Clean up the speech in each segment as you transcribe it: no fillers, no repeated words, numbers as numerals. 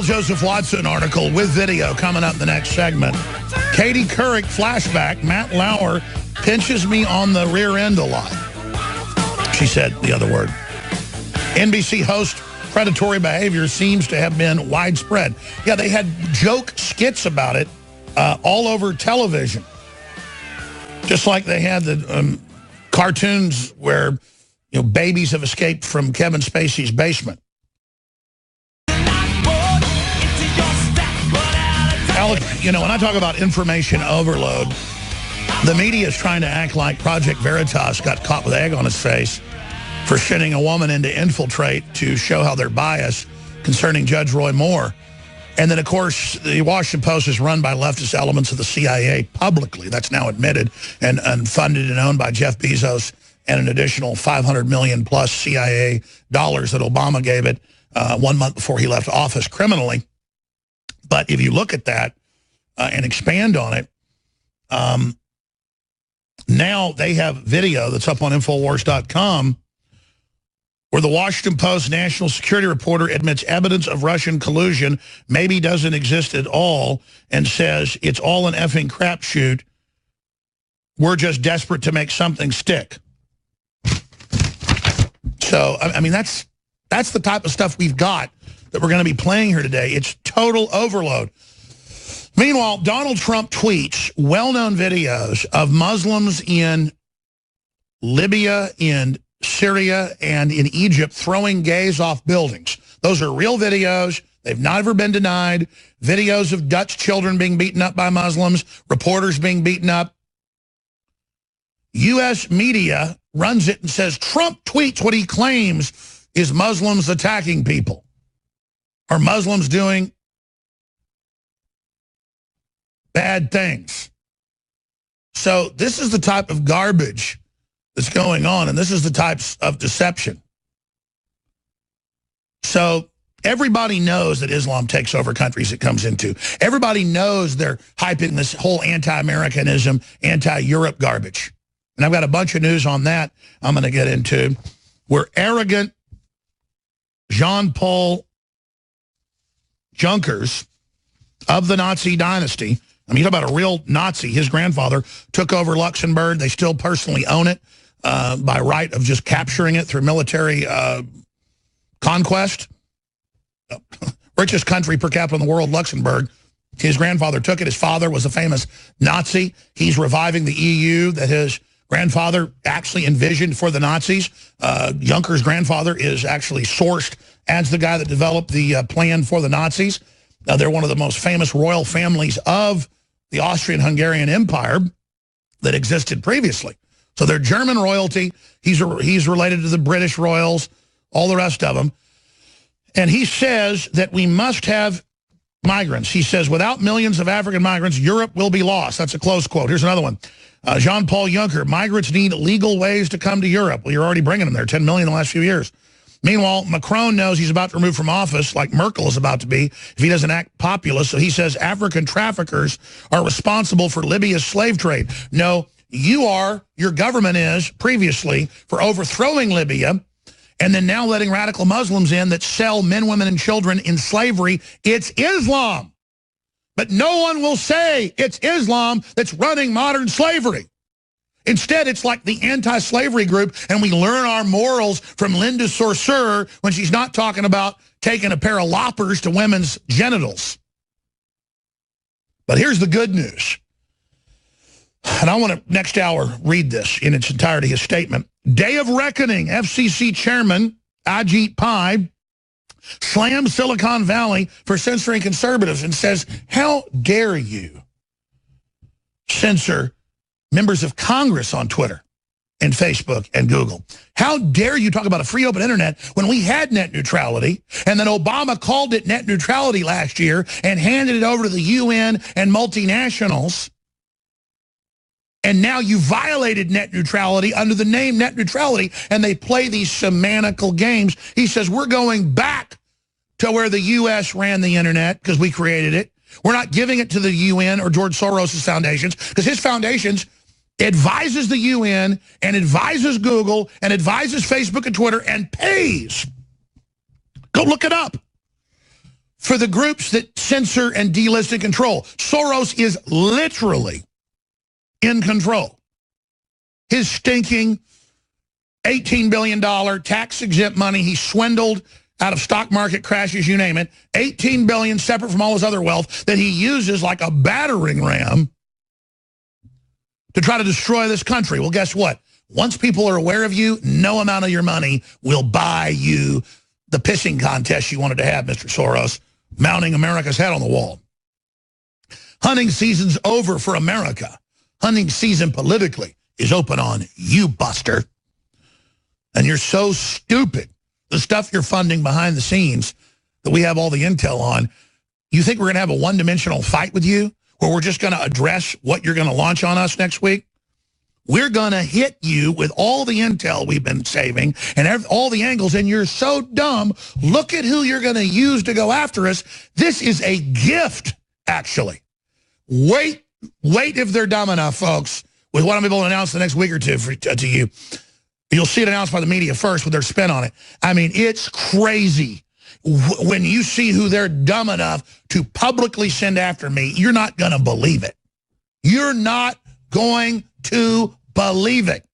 Joseph Watson article with video coming up in the next segment. Katie Couric flashback. Matt Lauer pinches me on the rear end a lot. She said the other word. NBC host predatory behavior seems to have been widespread. Yeah, they had joke skits about it all over television. Just like they had the cartoons where babies have escaped from Kevin Spacey's basement. Alec, when I talk about information overload, the media is trying to act like Project Veritas got caught with egg on its face for sending a woman in to infiltrate to show how they're biased concerning Judge Roy Moore. And then, of course, the Washington Post is run by leftist elements of the CIA publicly. That's now admitted and funded and owned by Jeff Bezos and an additional $500 million plus CIA dollars that Obama gave it 1 month before he left office criminally. But if you look at that and expand on it, now they have video that's up on Infowars.com where the Washington Post national security reporter admits evidence of Russian collusion maybe doesn't exist at all and says it's all an effing crapshoot. We're just desperate to make something stick. So, I mean, that's the type of stuff we've got that we're going to be playing here today. It's total overload. Meanwhile, Donald Trump tweets well-known videos of Muslims in Libya, in Syria, and in Egypt throwing gays off buildings. Those are real videos. They've never been denied. Videos of Dutch children being beaten up by Muslims, reporters being beaten up. U.S. media runs it and says Trump tweets what he claims is Muslims attacking people. Are Muslims doing bad things? So this is the type of garbage that's going on, and this is the types of deception. So everybody knows that Islam takes over countries it comes into. Everybody knows they're hyping this whole anti-Americanism, anti-Europe garbage. And I've got a bunch of news on that I'm going to get into. Where arrogant Jean-Paul Junkers of the Nazi dynasty, I mean, you talk about a real Nazi. His grandfather took over Luxembourg. They still personally own it by right of just capturing it through military conquest. Richest country per capita in the world, Luxembourg. His grandfather took it. His father was a famous Nazi. He's reviving the EU that his grandfather actually envisioned for the Nazis. Juncker's grandfather is actually sourced as the guy that developed the plan for the Nazis. They're one of the most famous royal families of the Austrian-Hungarian Empire that existed previously. So they're German royalty. He's related to the British royals, all the rest of them. And he says that we must have migrants. He says, without millions of African migrants, Europe will be lost. That's a close quote. Here's another one. Jean-Paul Juncker, migrants need legal ways to come to Europe. Well, you're already bringing them there, 10 million in the last few years. Meanwhile, Macron knows he's about to remove from office, like Merkel is about to be, if he doesn't act populist. So he says African traffickers are responsible for Libya's slave trade. No, you are, your government is, previously, for overthrowing Libya, and then now letting radical Muslims in that sell men, women, and children in slavery. It's Islam. But no one will say it's Islam that's running modern slavery. Instead, it's like the anti-slavery group, and we learn our morals from Linda Saussure when she's not talking about taking a pair of loppers to women's genitals. But here's the good news. And I want to, next hour, read this in its entirety, his statement. Day of reckoning, FCC chairman Ajit Pai slams Silicon Valley for censoring conservatives and says, how dare you censor members of Congress on Twitter and Facebook and Google? How dare you talk about a free open internet when we had net neutrality, and then Obama called it net neutrality last year and handed it over to the UN and multinationals, and now you violated net neutrality under the name net neutrality, and they play these semantical games. He says, we're going back to where the U.S. ran the internet because we created it. We're not giving it to the UN or George Soros' foundations, because his foundations advises the UN and advises Google and advises Facebook and Twitter and pays. Go look it up. for the groups that censor and delist and control. Soros is literally in control. His stinking $18 billion tax-exempt money he swindled out of stock market crashes, you name it, $18 billion separate from all his other wealth that he uses like a battering ram to try to destroy this country. Well, guess what? Once people are aware of you, no amount of your money will buy you the pissing contest you wanted to have, Mr. Soros, mounting America's head on the wall. Hunting season's over for America. Hunting season politically is open on you, Buster. And you're so stupid. The stuff you're funding behind the scenes that we have all the intel on, you think we're going to have a one-dimensional fight with you where we're just going to address what you're going to launch on us next week? We're going to hit you with all the intel we've been saving and all the angles, and you're so dumb. Look at who you're going to use to go after us. This is a gift, actually. Wait if they're dumb enough, folks, with what I'm able to announce the next week or two to you. You'll see it announced by the media first with their spin on it. I mean, it's crazy. When you see who they're dumb enough to publicly send after me, you're not going to believe it. You're not going to believe it.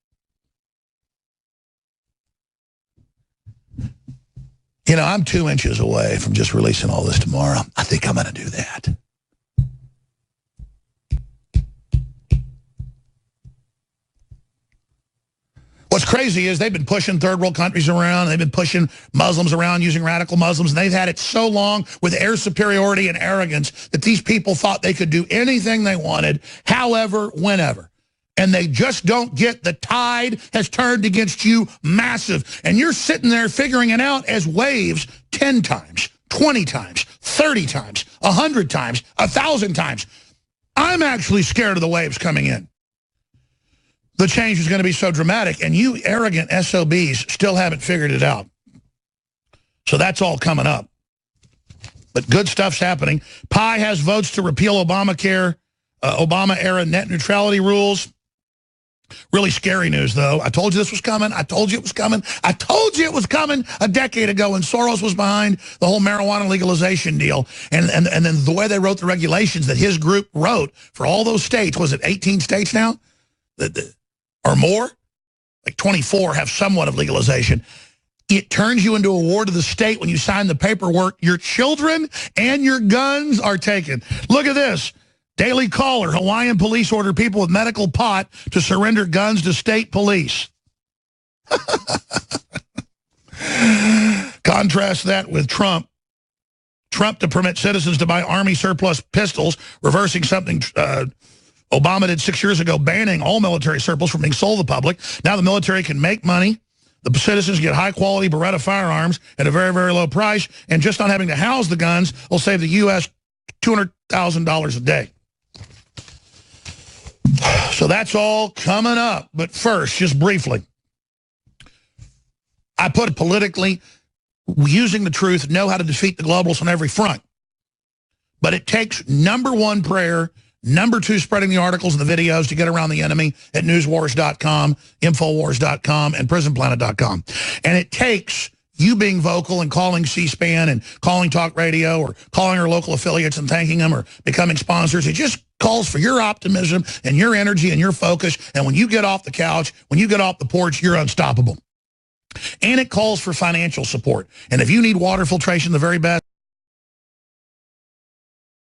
You know, I'm 2 inches away from just releasing all this tomorrow. I think I'm going to do that. What's crazy is they've been pushing third world countries around. They've been pushing Muslims around using radical Muslims. And they've had it so long with air superiority and arrogance that these people thought they could do anything they wanted, however, whenever. And they just don't get the tide has turned against you massive. And you're sitting there figuring it out as waves 10 times, 20 times, 30 times, 100 times, 1,000 times. I'm actually scared of the waves coming in. The change is going to be so dramatic, and you arrogant SOBs still haven't figured it out. So that's all coming up. But good stuff's happening. Pi has votes to repeal Obamacare, Obama-era net neutrality rules. Really scary news, though. I told you this was coming. I told you it was coming. I told you it was coming a decade ago when Soros was behind the whole marijuana legalization deal. And then the way they wrote the regulations that his group wrote for all those states, was it 18 states now? Or more, like 24 have somewhat of legalization. It turns you into a ward of the state when you sign the paperwork. Your children and your guns are taken. Look at this. Daily Caller, Hawaiian police order people with medical pot to surrender guns to state police. Contrast that with Trump. Trump to permit citizens to buy Army surplus pistols, reversing something Obama did 6 years ago, banning all military surplus from being sold to the public. Now the military can make money. The citizens get high-quality Beretta firearms at a very, very low price, and just not having to house the guns will save the U.S. $200,000 a day. So that's all coming up. But first, just briefly, I put it politically, using the truth, know how to defeat the globalists on every front. But it takes #1 prayer, #2 spreading the articles and the videos to get around the enemy at newswars.com, infowars.com, and prisonplanet.com. And it takes you being vocal and calling C-SPAN and calling talk radio or calling our local affiliates and thanking them or becoming sponsors. It just calls for your optimism and your energy and your focus. And when you get off the couch, when you get off the porch, you're unstoppable. And it calls for financial support. And if you need water filtration, the very best.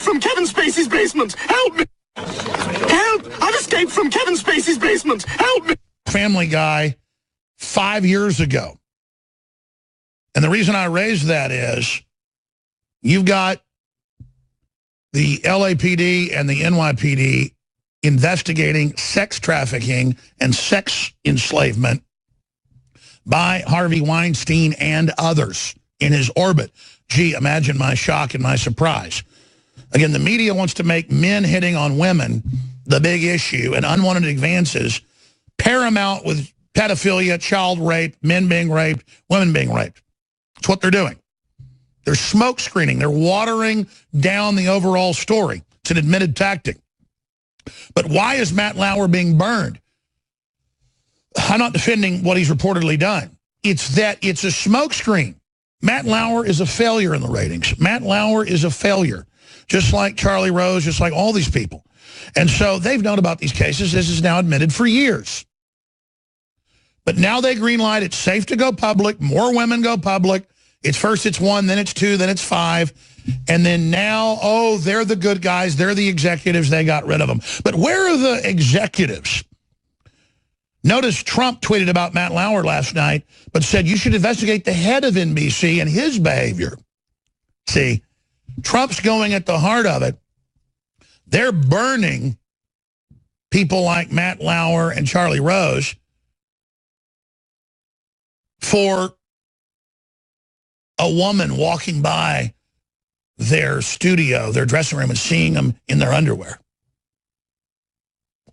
From Kevin Spacey's basement. Help me. Help. I've escaped from Kevin Spacey's basement. Help me. Family Guy 5 years ago. And the reason I raised that is you've got the LAPD and the NYPD investigating sex trafficking and sex enslavement by Harvey Weinstein and others in his orbit. Gee, imagine my shock and my surprise. Again, the media wants to make men hitting on women the big issue and unwanted advances paramount with pedophilia, child rape, men being raped, women being raped. That's what they're doing. They're smoke screening. They're watering down the overall story. It's an admitted tactic. But why is Matt Lauer being burned? I'm not defending what he's reportedly done. It's that it's a smoke screen. Matt Lauer is a failure in the ratings. Matt Lauer is a failure, just like Charlie Rose, just like all these people. And so they've known about these cases. This is now admitted for years. But now they greenlight. It's safe to go public. More women go public. It's first it's 1, then it's 2, then it's 5. And then now, oh, they're the good guys. They're the executives. They got rid of them. But where are the executives? Notice Trump tweeted about Matt Lauer last night, but said you should investigate the head of NBC and his behavior. See, Trump's going at the heart of it. They're burning people like Matt Lauer and Charlie Rose for a woman walking by their studio, their dressing room, and seeing them in their underwear.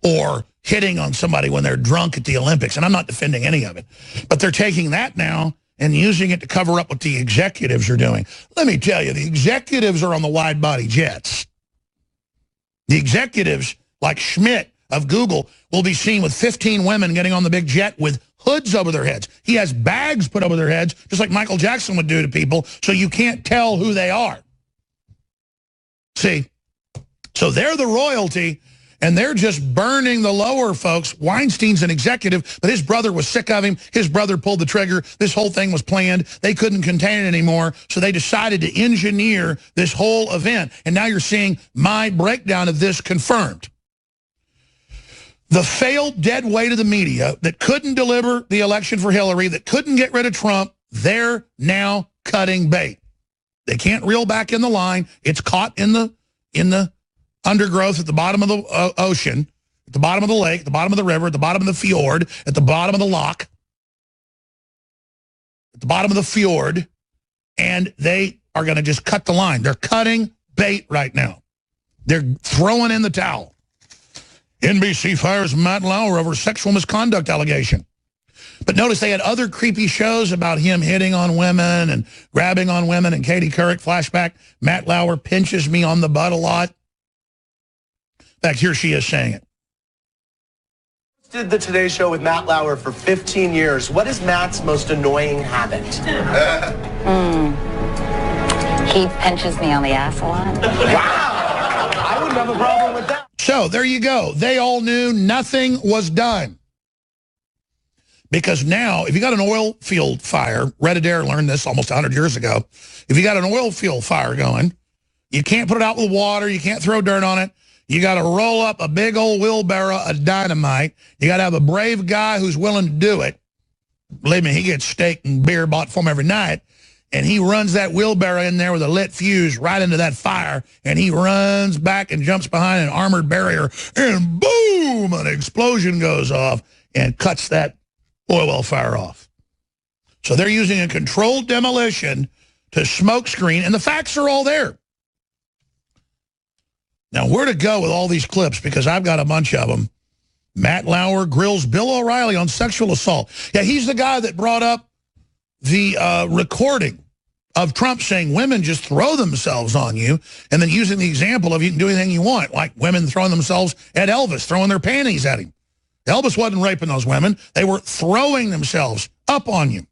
Or hitting on somebody when they're drunk at the Olympics. And I'm not defending any of it. But they're taking that now and using it to cover up what the executives are doing. Let me tell you, the executives are on the wide-body jets. The executives, like Schmidt of Google, will be seen with 15 women getting on the big jet with hoods over their heads. He has bags put over their heads, just like Michael Jackson would do to people, so you can't tell who they are. See? So they're the royalty, and they're just burning the lower folks. Weinstein's an executive, but his brother was sick of him. His brother pulled the trigger. This whole thing was planned. They couldn't contain it anymore, so they decided to engineer this whole event. And now you're seeing my breakdown of this confirmed. The failed dead weight of the media that couldn't deliver the election for Hillary, that couldn't get rid of Trump, they're now cutting bait. They can't reel back in the line. It's caught in the undergrowth at the bottom of the ocean, at the bottom of the lake, at the bottom of the river, at the bottom of the fjord, at the bottom of the loch, at the bottom of the fjord, and they are going to just cut the line. They're cutting bait right now. They're throwing in the towel. NBC fires Matt Lauer over sexual misconduct allegation. But notice they had other creepy shows about him hitting on women and grabbing on women, and Katie Couric, flashback, Matt Lauer pinches me on the butt a lot. In fact, here she is saying it. Did the Today Show with Matt Lauer for 15 years. What is Matt's most annoying habit? He pinches me on the ass a lot. Wow! I wouldn't have a problem with that. So there you go. They all knew nothing was done. Because now, if you got an oil field fire, Red Adair learned this almost 100 years ago. If you got an oil field fire going, you can't put it out with water. You can't throw dirt on it. You got to roll up a big old wheelbarrow of dynamite. You got to have a brave guy who's willing to do it. Believe me, he gets steak and beer bought for him every night. And he runs that wheelbarrow in there with a lit fuse right into that fire. And he runs back and jumps behind an armored barrier. And boom, an explosion goes off and cuts that oil well fire off. So they're using a controlled demolition to smoke screen. And the facts are all there. Now, where to go with all these clips? Because I've got a bunch of them. Matt Lauer grills Bill O'Reilly on sexual assault. Yeah, he's the guy that brought up the recording of Trump saying women just throw themselves on you, and then using the example of you can do anything you want, like women throwing themselves at Elvis, throwing their panties at him. Elvis wasn't raping those women. They were throwing themselves up on you.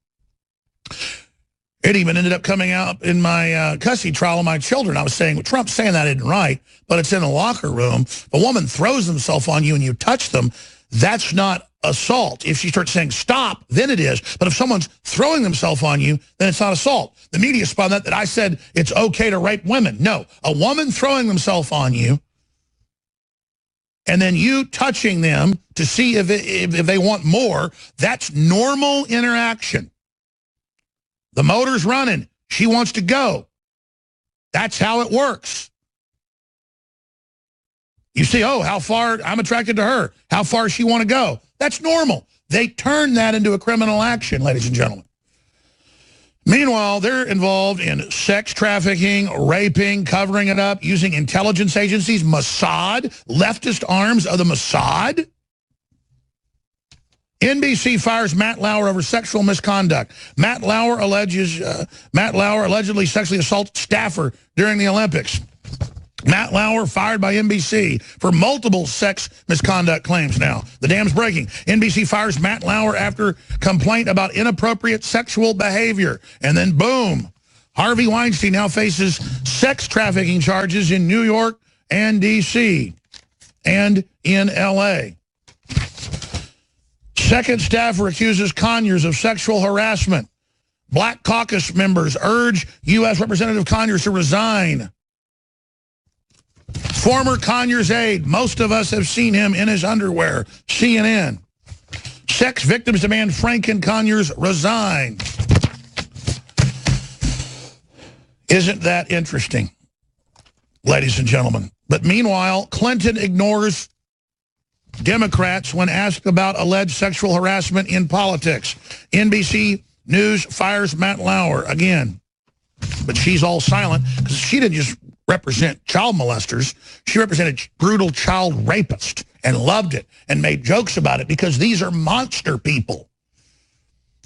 It even ended up coming out in my custody trial of my children. I was saying, well, Trump's saying that isn't right, but it's in a locker room. If a woman throws themselves on you and you touch them, that's not assault. If she starts saying stop, then it is. But if someone's throwing themselves on you, then it's not assault. The media spun that I said it's okay to rape women. No, a woman throwing themselves on you and then you touching them to see if they want more, that's normal interaction. The motor's running. She wants to go. That's how it works. You see, oh, how far I'm attracted to her. How far does she want to go? That's normal. They turn that into a criminal action, ladies and gentlemen. Meanwhile, they're involved in sex trafficking, raping, covering it up, using intelligence agencies, Mossad, leftist arms of the Mossad. NBC fires Matt Lauer over sexual misconduct. Matt Lauer allegedly sexually assaulted staffer during the Olympics. Matt Lauer fired by NBC for multiple sex misconduct claims now. The dam's breaking. NBC fires Matt Lauer after complaint about inappropriate sexual behavior. And then boom, Harvey Weinstein now faces sex trafficking charges in New York and D.C. and in L.A. Second staffer accuses Conyers of sexual harassment. Black caucus members urge U.S. Representative Conyers to resign. Former Conyers aide, most of us have seen him in his underwear. CNN. Sex victims demand Frank and Conyers resign. Isn't that interesting, ladies and gentlemen? But meanwhile, Clinton ignores Democrats when asked about alleged sexual harassment in politics. NBC News fires Matt Lauer again. But she's all silent because she didn't just represent child molesters. She represented brutal child rapists and loved it and made jokes about it because these are monster people.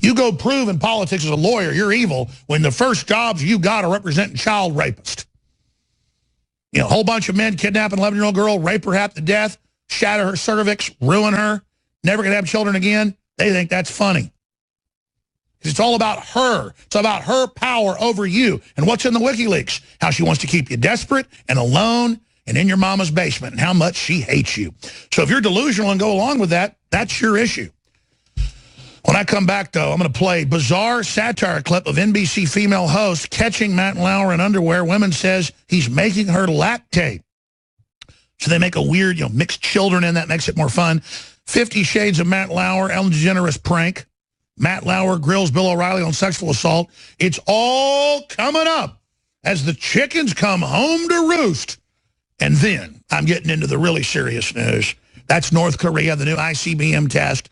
You go prove in politics as a lawyer you're evil when the first jobs you got are representing child rapists. You know, a whole bunch of men kidnap an 11-year-old girl, rape her half to death, shatter her cervix, ruin her, never gonna have children again. They think that's funny. It's all about her. It's about her power over you. And what's in the WikiLeaks? How she wants to keep you desperate and alone and in your mama's basement and how much she hates you. So if you're delusional and go along with that, that's your issue. When I come back, though, I'm going to play a bizarre satire clip of NBC female host catching Matt Lauer in underwear. Women says he's making her lactate. So they make a weird, mixed children in that makes it more fun. 50 Shades of Matt Lauer, Ellen DeGeneres prank. Matt Lauer grills Bill O'Reilly on sexual assault. It's all coming up as the chickens come home to roost. And then I'm getting into the really serious news. That's North Korea, the new ICBM test.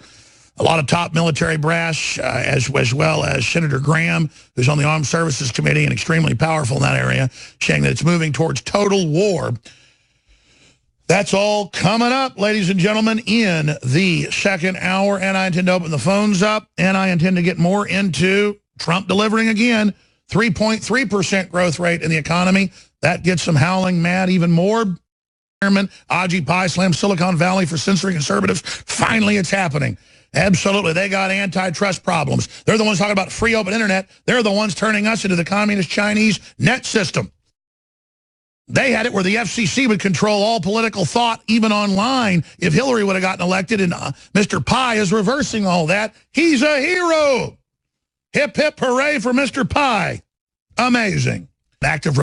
A lot of top military brass, as well as Senator Graham, who's on the Armed Services Committee and extremely powerful in that area, saying that it's moving towards total war. That's all coming up, ladies and gentlemen, in the second hour. And I intend to open the phones up, and I intend to get more into Trump delivering again, 3.3% growth rate in the economy. That gets them howling mad even more. Chairman Ajit Pai slams Silicon Valley for censoring conservatives. Finally, it's happening. Absolutely. They got antitrust problems. They're the ones talking about free open internet. They're the ones turning us into the communist Chinese net system. They had it where the FCC would control all political thought, even online, if Hillary would have gotten elected, and Mr. Pai is reversing all that. He's a hero. Hip, hip, hooray for Mr. Pai. Amazing. Active